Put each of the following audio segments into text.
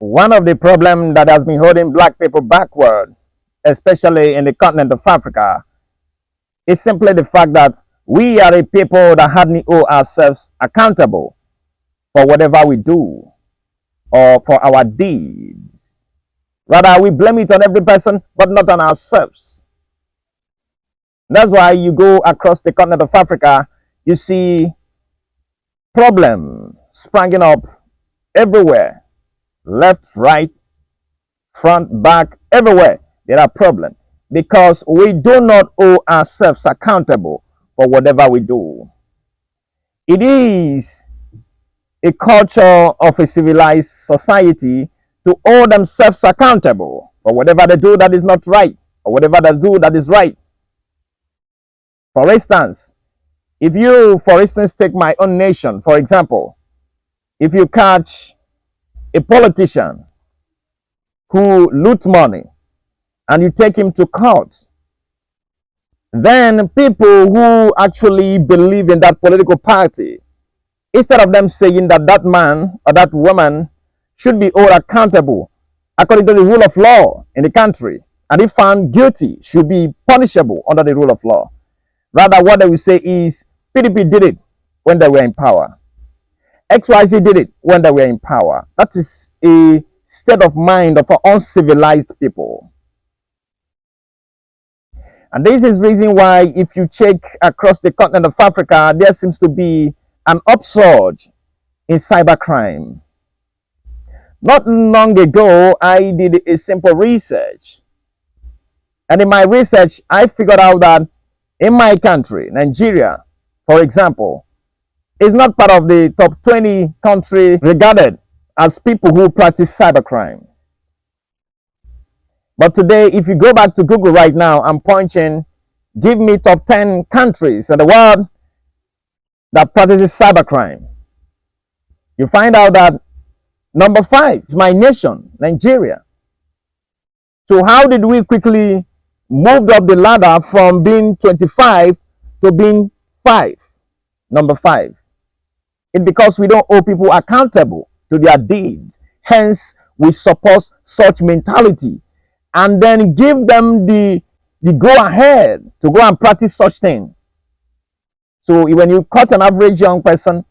One of the problems that has been holding black people backward, especially in the continent of Africa, is simply the fact that we are a people that hardly hold ourselves accountable for whatever we do or for our deeds. Rather, we blame it on every person, but not on ourselves. That's why you go across the continent of Africa, you see problems springing up everywhere, left, right, front, back, everywhere. There are problems because we do not hold ourselves accountable for whatever we do. It is a culture of a civilized society to hold themselves accountable for whatever they do that is not right or whatever they do that is right. For instance, if you, for instance, take my own nation, for example, if you catch a politician who loot money and you take him to court, then people who actually believe in that political party, instead of them saying that that man or that woman should be held accountable according to the rule of law in the country, and if found guilty, should be punishable under the rule of law. Rather, what they will say is PDP did it when they were in power. XYZ did it when they were in power. That is a state of mind of uncivilized people. And this is the reason why, if you check across the continent of Africa, there seems to be an upsurge in cybercrime. Not long ago, I did a simple research. And in my research, I figured out that in my country, Nigeria, for example, is not part of the top 20 countries regarded as people who practice cybercrime. But today, if you go back to Google right now, I'm punching, give me top 10 countries in the world that practices cybercrime. You find out that number 5 is my nation, Nigeria. So how did we quickly move up the ladder from being 25 to being 5, number 5? It's because we don't hold people accountable to their deeds. Hence, we support such mentality and then give them the go ahead to go and practice such thing. So when you cut an average young person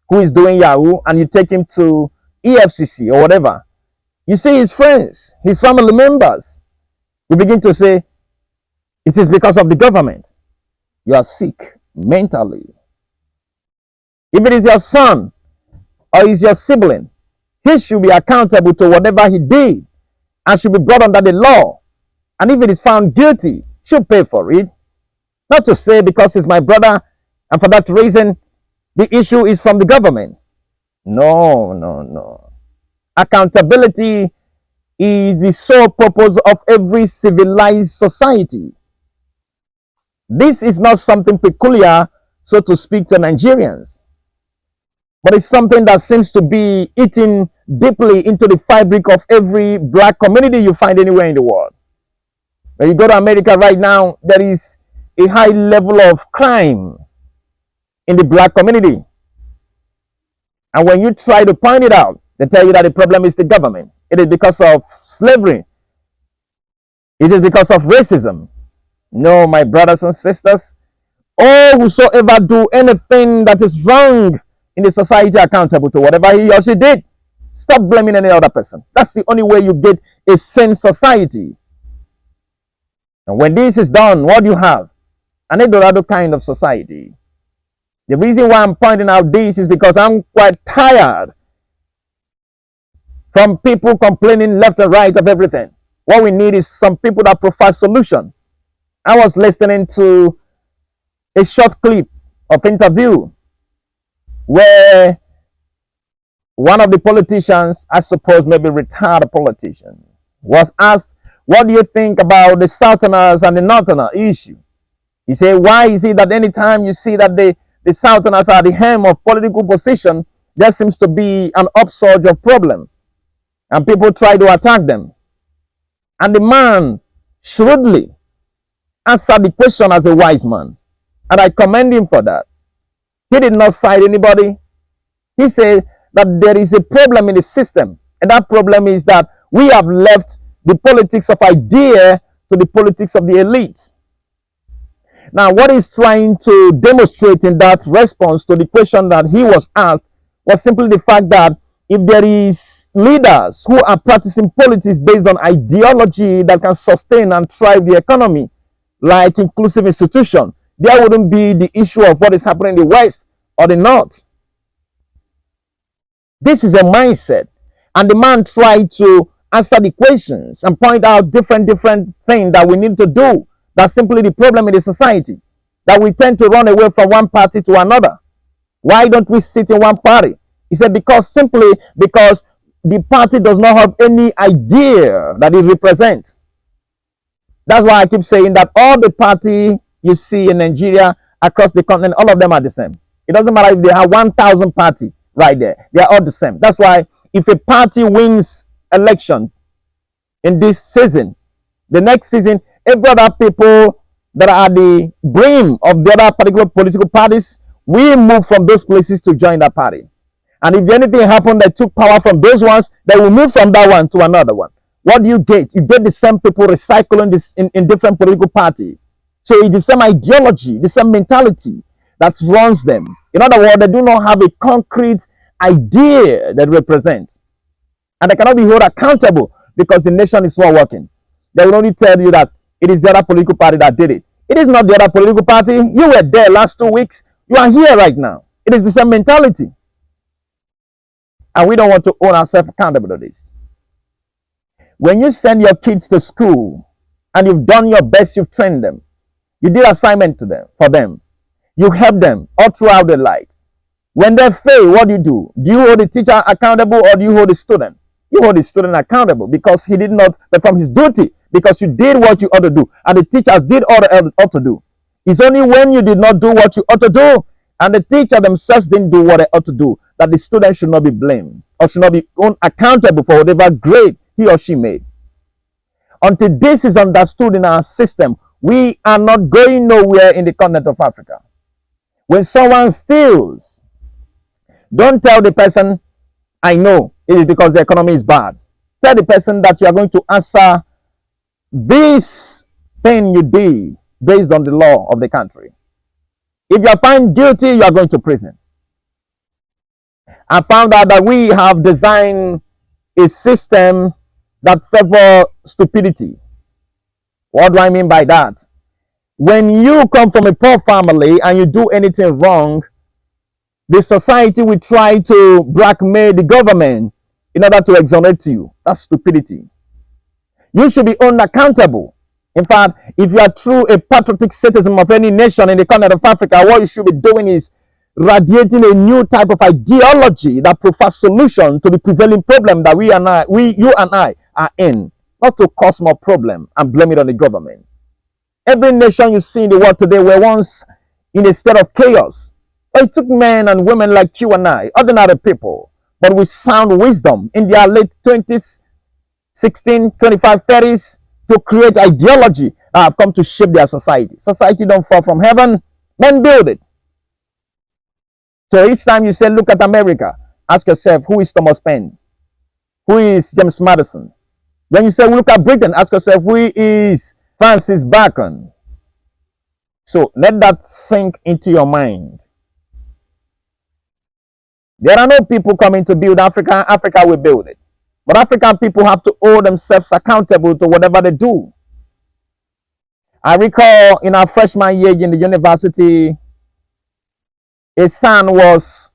who is doing Yahoo and you take him to EFCC or whatever, you see his friends, his family members, we begin to say, it is because of the government. You are sick mentally. If it is your son or is your sibling, he should be accountable to whatever he did and should be brought under the law. And if it is found guilty, should pay for it. Not to say because it's my brother and for that reason the issue is from the government. No, no, no. Accountability is the sole purpose of every civilized society. This is not something peculiar, so to speak, to Nigerians, but it's something that seems to be eating deeply into the fabric of every black community you find anywhere in the world. When you go to America right now, there is a high level of crime in the black community. And when you try to point it out, they tell you that the problem is the government. It is because of slavery. It is because of racism. No, my brothers and sisters, all whosoever do anything that is wrong in the society accountable to whatever he or she did. Stop blaming any other person. That's the only way you get a sane society. And when this is done, what do you have? An Eldorado kind of society. The reason why I'm pointing out this is because I'm quite tired from people complaining left and right of everything. What we need is some people that provide solution. I was listening to a short clip of interview where one of the politicians, I suppose maybe retired politician, was asked, what do you think about the Southerners and the Northerners issue? He said, why is it that anytime you see that the Southerners are the helm of political position, there seems to be an upsurge of problem and people try to attack them? And the man shrewdly answered the question as a wise man, and I commend him for that. He did not cite anybody. He said that there is a problem in the system And that problem is that we have left the politics of idea to the politics of the elite. Now, what he's trying to demonstrate in that response to the question that he was asked was simply the fact that if there is leaders who are practicing politics based on ideology that can sustain and thrive the economy, like inclusive institution, there wouldn't be the issue of what is happening in the West or the North. This is a mindset. And the man tried to answer the questions and point out different things that we need to do. That's simply the problem in the society, that we tend to run away from one party to another. Why don't we sit in one party? He said, simply because the party does not have any idea that it represents. That's why I keep saying that all the party you see in Nigeria, across the continent, all of them are the same. It doesn't matter if they have 1,000 party right there. They are all the same. That's why if a party wins election in this season, the next season, every other people that are at the brim of the other particular political parties, we move from those places to join that party. And if anything happened that took power from those ones, they will move from that one to another one. What do you get? You get the same people recycling this in different political parties. So it's the same ideology, the same mentality that runs them. In other words, they do not have a concrete idea that represents. And they cannot be held accountable because the nation is not working. They will only tell you that it is the other political party that did it. It is not the other political party. You were there last 2 weeks. You are here right now. It is the same mentality. And we don't want to hold ourselves accountable to this. When you send your kids to school and you've done your best, you've trained them, you did assignment for them, you help them all throughout their life. When they fail, what do? Do you hold the teacher accountable or do you hold the student? You hold the student accountable because he did not perform his duty, because you did what you ought to do and the teachers did all they ought to do. It's only when you did not do what you ought to do and the teacher themselves didn't do what they ought to do that the student should not be blamed or should not be accountable for whatever grade he or she made. Until this is understood in our system, we are not going nowhere in the continent of Africa. When someone steals, don't tell the person, I know it is because the economy is bad. Tell the person that you are going to answer this thing you did based on the law of the country. If you are found guilty, you are going to prison. I found out that we have designed a system that favors stupidity. What do I mean by that? When you come from a poor family and you do anything wrong, the society will try to blackmail the government in order to exonerate you. That's stupidity. You should be unaccountable. In fact, if you are true a patriotic citizen of any nation in the continent of Africa, what you should be doing is radiating a new type of ideology that provides solution to the prevailing problem that you and I are in, not to cause more problem and blame it on the government. Every nation you see in the world today were once in a state of chaos. But it took men and women like you and I, ordinary people, but with sound wisdom in their late 20s, 16, 25, 30s, to create ideology that have come to shape their society. Society don't fall from heaven, men build it. So each time you say, look at America, ask yourself, who is Thomas Paine? Who is James Madison? When you say, look at Britain, ask yourself, who is Francis Bacon? So let that sink into your mind. There are no people coming to build Africa. Africa will build it. But African people have to hold themselves accountable to whatever they do. I recall in our freshman year in the university, a son was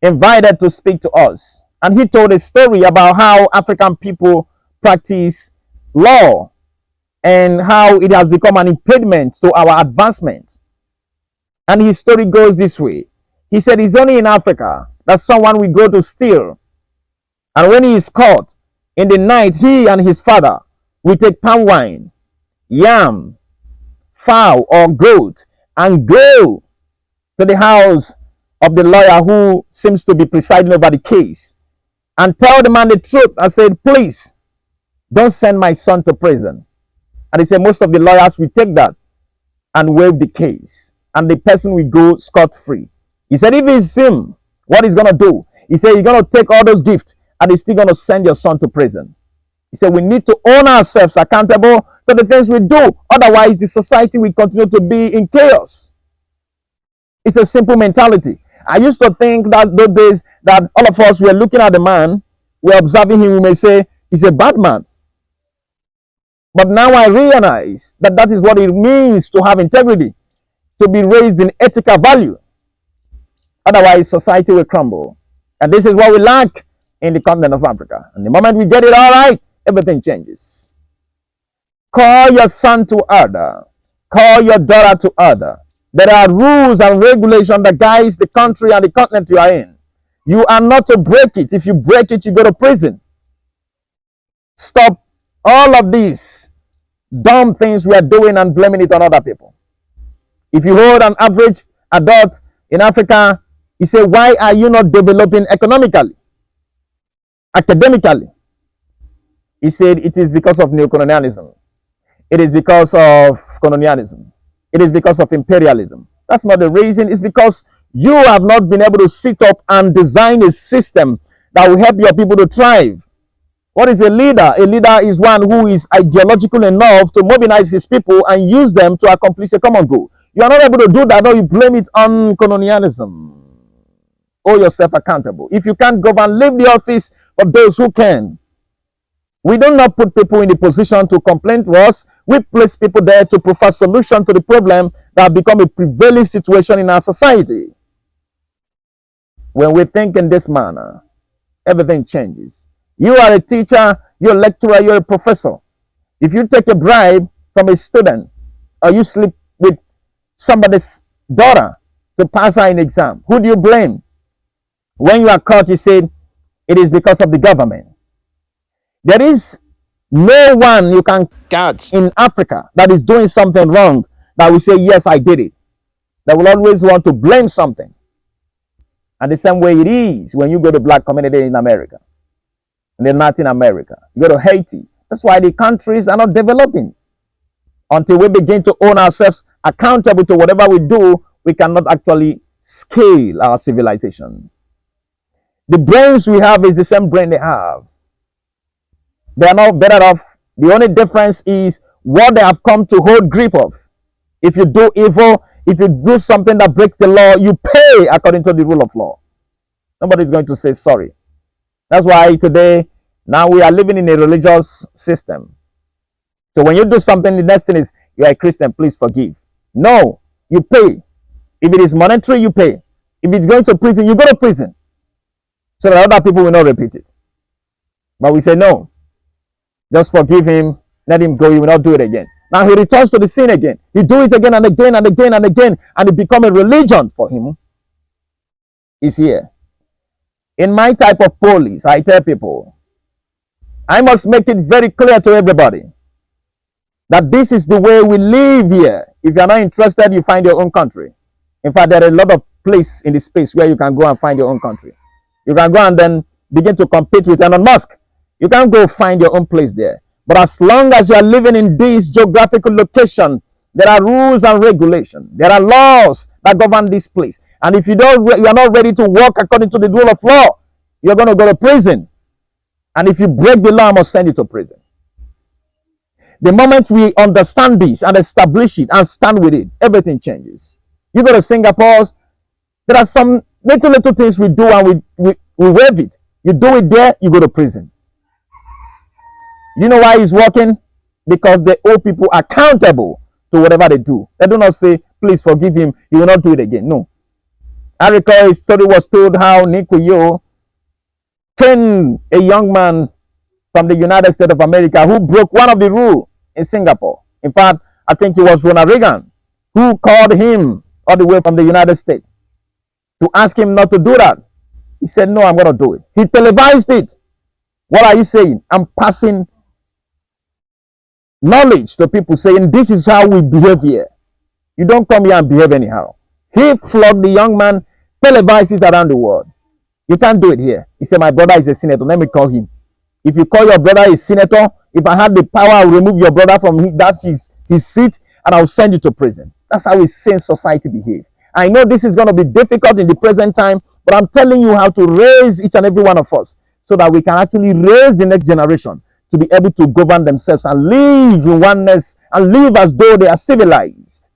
invited to speak to us. And he told a story about how African people practice law and how it has become an impediment to our advancement. And his story goes this way. He said it's only in Africa that someone will go to steal. And when he is caught, in the night, he and his father will take palm wine, yam, fowl or goat, and go to the house of the lawyer who seems to be presiding over the case and tell the man the truth and say, please, don't send my son to prison. And he said most of the lawyers will take that and waive the case. And the person will go scot-free. He said if it's him, what he's going to do? He said he's going to take all those gifts and he's still going to send your son to prison. He said we need to own ourselves accountable to the things we do. Otherwise, the society will continue to be in chaos. It's a simple mentality. I used to think that those days that all of us were looking at the man, we're observing him, we may say he's a bad man. But now I realize that that is what it means to have integrity, to be raised in ethical value. Otherwise, society will crumble. And this is what we lack in the continent of Africa. And the moment we get it all right, everything changes. Call your son to order. Call your daughter to order. There are rules and regulations that guides the country and the continent you are in. You are not to break it. If you break it, you go to prison. Stop all of these dumb things we are doing and blaming it on other people. If you hold an average adult in Africa, you say, why are you not developing economically, academically? He said, it is because of neocolonialism. It is because of colonialism. It is because of imperialism. That's not the reason. It's because you have not been able to sit up and design a system that will help your people to thrive. What is a leader? A leader is one who is ideological enough to mobilize his people and use them to accomplish a common goal. You are not able to do that, or you blame it on colonialism. Hold yourself accountable. If you can't govern, leave the office of those who can. We do not put people in the position to complain to us. We place people there to provide solution to the problem that have become a prevailing situation in our society. When we think in this manner, everything changes. You are a teacher, you're a lecturer, you're a professor. If you take a bribe from a student, or you sleep with somebody's daughter to pass her an exam, who do you blame? When you are caught, you say it is because of the government. There is no one you can catch in Africa that is doing something wrong that will say, yes, I did it. They will always want to blame something. And the same way it is when you go to black community in America, and then Latin America, you go to Haiti. That's why the countries are not developing. Until we begin to own ourselves accountable to whatever we do, we cannot actually scale our civilization. The brains we have is the same brain they have. They are not better off. The only difference is what they have come to hold grip of. If you do evil, if you do something that breaks the law, you pay according to the rule of law. Nobody's going to say sorry. That's why today, now we are living in a religious system. So when you do something, the next thing is, you are a Christian, please forgive. No, you pay. If it is monetary, you pay. If it's going to prison, you go to prison. So that other people will not repeat it. But we say, no, just forgive him, let him go, he will not do it again. Now he returns to the sin again. He do it again and again and again and again, and it become a religion for him. He's here. In my type of police, I tell people, I must make it very clear to everybody that this is the way we live here. If you are not interested, you find your own country. In fact, there are a lot of places in the space where you can go and find your own country. You can go and then begin to compete with Elon Musk. You can go find your own place there. But as long as you are living in this geographical location, there are rules and regulations. There are laws that govern this place. And if you are not ready to work according to the rule of law, you're going to go to prison. And if you break the law, I must send you to prison. The moment we understand this and establish it and stand with it, everything changes. You go to Singapore, there are some little things we do and we waive it. You do it there, you go to prison. You know why it's working? Because they hold people accountable to whatever they do. They do not say, please forgive him, he will not do it again. No. I recall a story was told how Nikuyo trained a young man from the United States of America who broke one of the rules in Singapore. In fact, I think it was Ronald Reagan who called him all the way from the United States to ask him not to do that. He said, no, I'm going to do it. He televised it. What are you saying? I'm passing knowledge to people saying, this is how we behave here. You don't come here and behave anyhow. He flogged the young man, televised it around the world. You can't do it here. He said, my brother is a senator. Let me call him. If you call your brother a senator, if I had the power, I will remove your brother from his seat and I'll send you to prison. That's how we sane society behave. I know this is going to be difficult in the present time, but I'm telling you how to raise each and every one of us so that we can actually raise the next generation to be able to govern themselves and live in oneness and live as though they are civilized.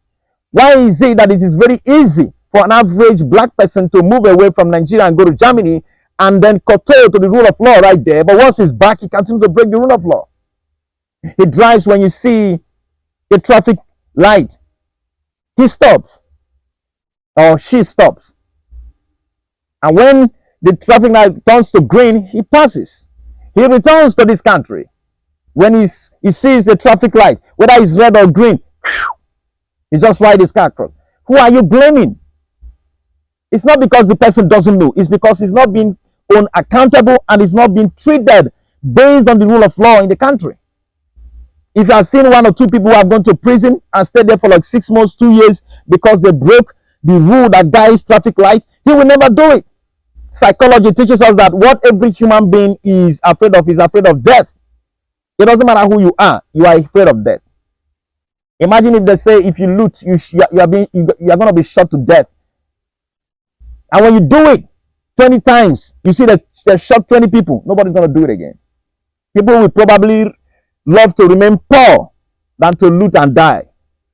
Why is it that it is very easy for an average black person to move away from Nigeria and go to Germany and then kowtow to the rule of law right there, but once he's back, he continues to break the rule of law? He drives when you see a traffic light, he stops or she stops. And when the traffic light turns to green, he passes. He returns to this country. When he sees a traffic light, whether it's red or green, he just rides his car across. Who are you blaming? It's not because the person doesn't know. It's because he's not being accountable and he's not being treated based on the rule of law in the country. If you have seen one or two people who have gone to prison and stayed there for like 6 months, 2 years because they broke the rule that guides traffic light, he will never do it. Psychology teaches us that what every human being is afraid of death. It doesn't matter who you are afraid of death. Imagine if they say if you loot, you are going to be shot to death. And when you do it 20 times, you see that they shot 20 people. Nobody's going to do it again. People will probably love to remain poor than to loot and die.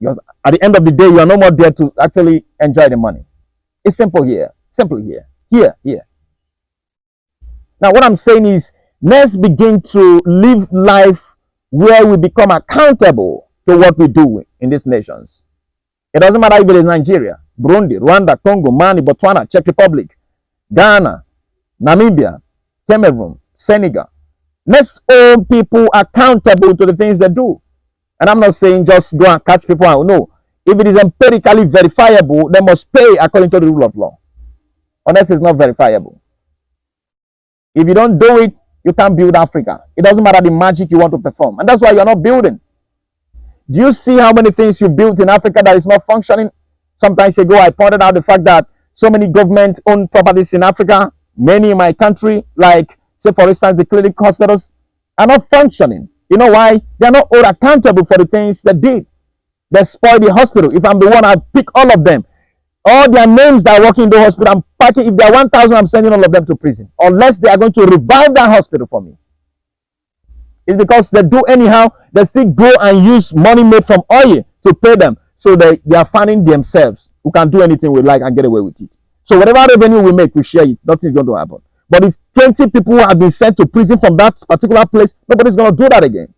Because at the end of the day, you are no more there to actually enjoy the money. It's simple here. Simple here. Here. Now, what I'm saying is, let's begin to live life where we become accountable to what we do in these nations. It doesn't matter if it is Nigeria, Burundi, Rwanda, Congo, Mali, Botswana, Czech Republic, Ghana, Namibia, Cameroon, Senegal. Let's hold people accountable to the things they do. And I'm not saying just go and catch people out. No. If it is empirically verifiable, they must pay according to the rule of law. Unless it's not verifiable. If you don't do it, you can't build Africa. It doesn't matter the magic you want to perform. And that's why you're not building. Do you see how many things you built in Africa that is not functioning? Some time ago, I pointed out the fact that so many government-owned properties in Africa, many in my country, like, say, for instance, the clinic hospitals, are not functioning. You know why? They are not all accountable for the things they did. They spoil the hospital. If I'm the one, I pick all of them. All their names that are working in the hospital, I'm packing. If they are 1,000, I'm sending all of them to prison. Unless they are going to revive that hospital for me. It's because they do anyhow. They still go and use money made from oil to pay them. So they are finding themselves who can do anything we like and get away with it. So whatever revenue we make, we share it. Nothing's going to happen. But if 20 people have been sent to prison from that particular place, nobody's going to do that again.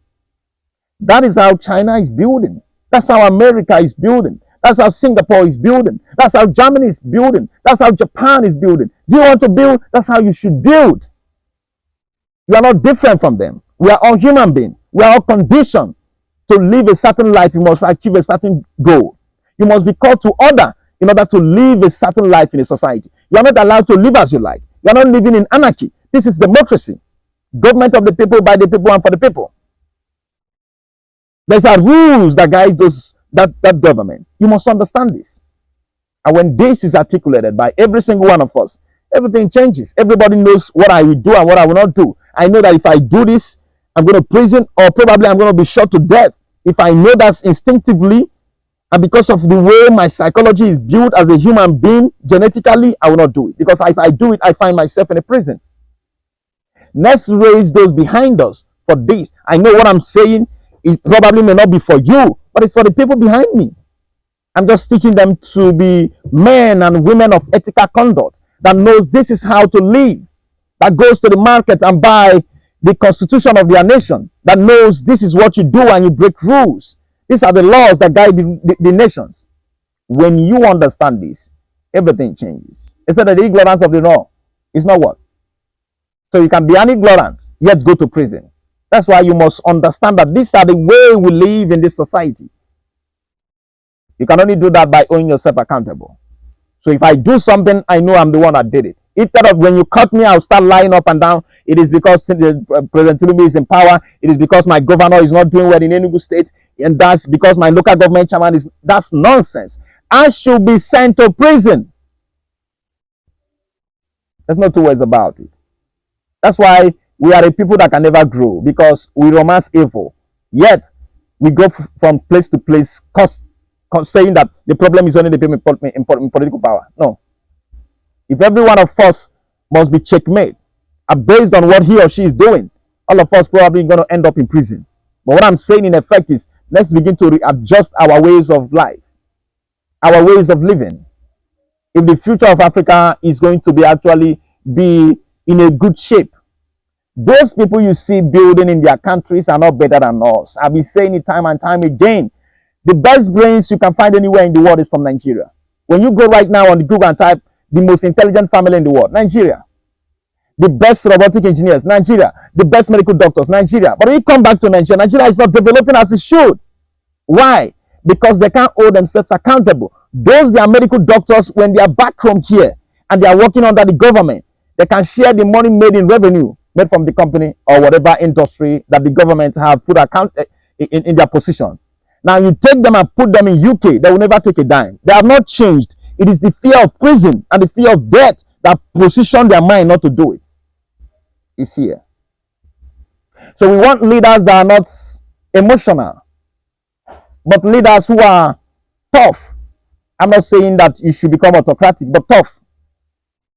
That is how China is building. That's how America is building. That's how Singapore is building. That's how Germany is building. That's how Japan is building. Do you want to build? That's how you should build. You are not different from them. We are all human beings. We are all conditioned to live a certain life. You must achieve a certain goal. You must be called to order in order to live a certain life in a society. You are not allowed to live as you like. You are not living in anarchy. This is democracy. Government of the people, by the people, and for the people. There's rules that guide that government. You must understand this. And when this is articulated by every single one of us, everything changes. Everybody knows what I will do and what I will not do. I know that if I do this, I'm going to prison, or probably I'm going to be shot to death. If I know that instinctively, and because of the way my psychology is built as a human being, genetically, I will not do it. Because if I do it, I find myself in a prison. Let's raise those behind us for this. I know what I'm saying. It probably may not be for you, but it's for the people behind me. I'm just teaching them to be men and women of ethical conduct that knows this is how to live, that goes to the market and buy the constitution of their nation, that knows this is what you do and you break rules. These are the laws that guide the nations. When you understand this, everything changes. It said that the ignorance of the law is not what? So you can be an ignorant, yet go to prison. That's why you must understand that these are the way we live in this society. You can only do that by owning yourself accountable. So if I do something, I know I'm the one that did it. Instead of when you cut me, I'll start lying up and down. It is because President Tinubu is in power. It is because my governor is not doing well in Enugu State. And that's because my local government chairman is... That's nonsense. I should be sent to prison. There's no two ways about it. That's why we are a people that can never grow, because we romance evil. Yet, we go from place to place saying that the problem is only the people in political power. No. If every one of us must be checkmate based on what he or she is doing, all of us probably going to end up in prison. But what I'm saying in effect is, let's begin to readjust our ways of life, our ways of living. If the future of Africa is going to be actually be in a good shape, those people you see building in their countries are not better than us. I've been saying it time and time again. The best brains you can find anywhere in the world is from Nigeria. When you go right now on the Google and type the most intelligent family in the world, Nigeria. The best robotic engineers, Nigeria. The best medical doctors, Nigeria. But when you come back to Nigeria, Nigeria is not developing as it should. Why? Because they can't hold themselves accountable. Those their medical doctors, when they are back home here and they are working under the government, they can share the money made in revenue made from the company or whatever industry that the government have put account in their position. Now you take them and put them in UK, they will never take a dime. They have not changed. It is the fear of prison and the fear of death that position their mind not to do it. It's here. So we want leaders that are not emotional, but leaders who are tough. I'm not saying that you should become autocratic, but tough.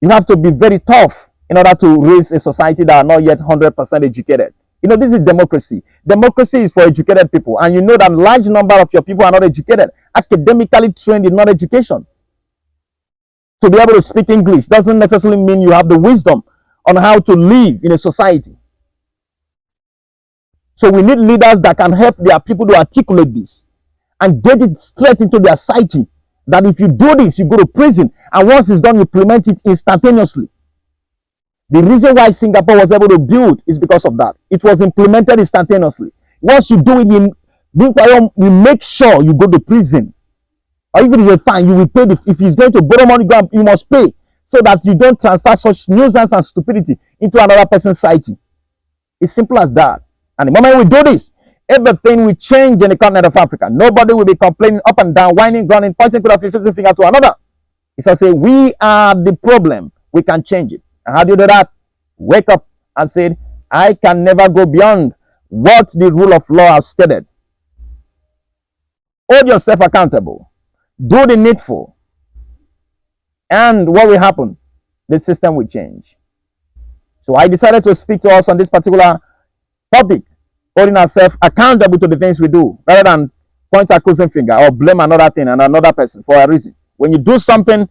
You have to be very tough in order to raise a society that are not yet 100% educated. You know, this is democracy. Democracy is for educated people. And you know that large number of your people are not educated. Academically trained is not education. To be able to speak English doesn't necessarily mean you have the wisdom on how to live in a society. So we need leaders that can help their people to articulate this and get it straight into their psyche. That if you do this, you go to prison. And once it's done, you implement it instantaneously. The reason why Singapore was able to build is because of that. It was implemented instantaneously. Once you do it, you make sure you go to prison. Or if it is a fine, you will pay. If he's going to borrow money, you must pay. So that you don't transfer such nuisance and stupidity into another person's psyche. It's simple as that. And the moment we do this, everything will change in the continent of Africa. Nobody will be complaining up and down, whining, groaning, pointing to the finger to another. It's to say, we are the problem. We can change it. And how do you do that? Wake up and say, I can never go beyond what the rule of law has stated. Hold yourself accountable. Do the needful. And what will happen? The system will change. So I decided to speak to us on this particular topic, holding ourselves accountable to the things we do, rather than point accusing finger or blame another thing and another person for a reason. When you do something,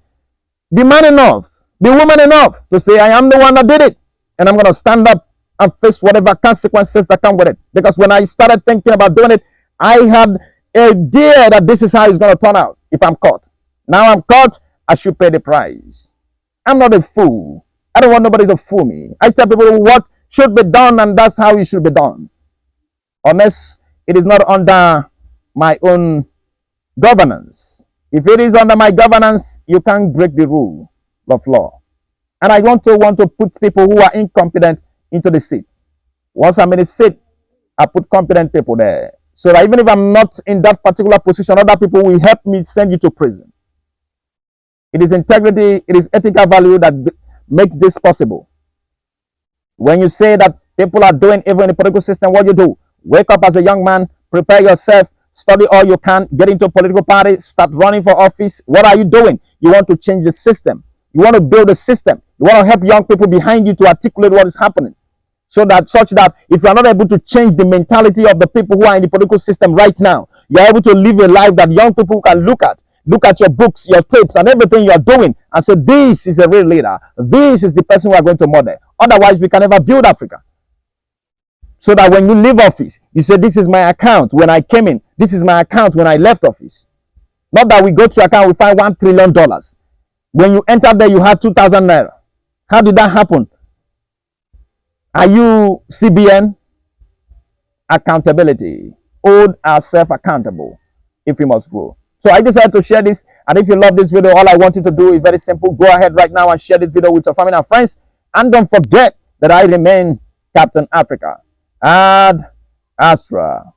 be man enough, be woman enough to say, I am the one that did it. And I'm going to stand up and face whatever consequences that come with it. Because when I started thinking about doing it, I had an idea that this is how it's going to turn out if I'm caught. Now I'm caught, I should pay the price. I'm not a fool. I don't want nobody to fool me. I tell people what should be done, and that's how it should be done. Unless it is not under my own governance. If it is under my governance, you can't break the rule of law. And I want to put people who are incompetent into the seat. Once I'm in the seat, I put competent people there. So that even if I'm not in that particular position, other people will help me send you to prison. It is integrity, it is ethical value that makes this possible. When you say that people are doing evil in the political system, what you do? Wake up as a young man, prepare yourself, study all you can, get into a political party, start running for office. What are you doing? You want to change the system. You want to build a system. You want to help young people behind you to articulate what is happening. So that such that if you are not able to change the mentality of the people who are in the political system right now, you are able to live a life that young people can look at your books, your tapes, and everything you are doing, and say, this is a real leader. This is the person we are going to model. Otherwise, we can never build Africa. So that when you leave office, you say, this is my account when I came in. This is my account when I left office. Not that we go to your account, we find $1 trillion. When you enter there, you had 2,000 naira. How did that happen? Are you CBN? Accountability. Hold ourselves accountable if we must grow. So I decided to share this. And if you love this video, all I want you to do is very simple. Go ahead right now and share this video with your family and friends. And don't forget that I remain Captain Africa. Ad Astra.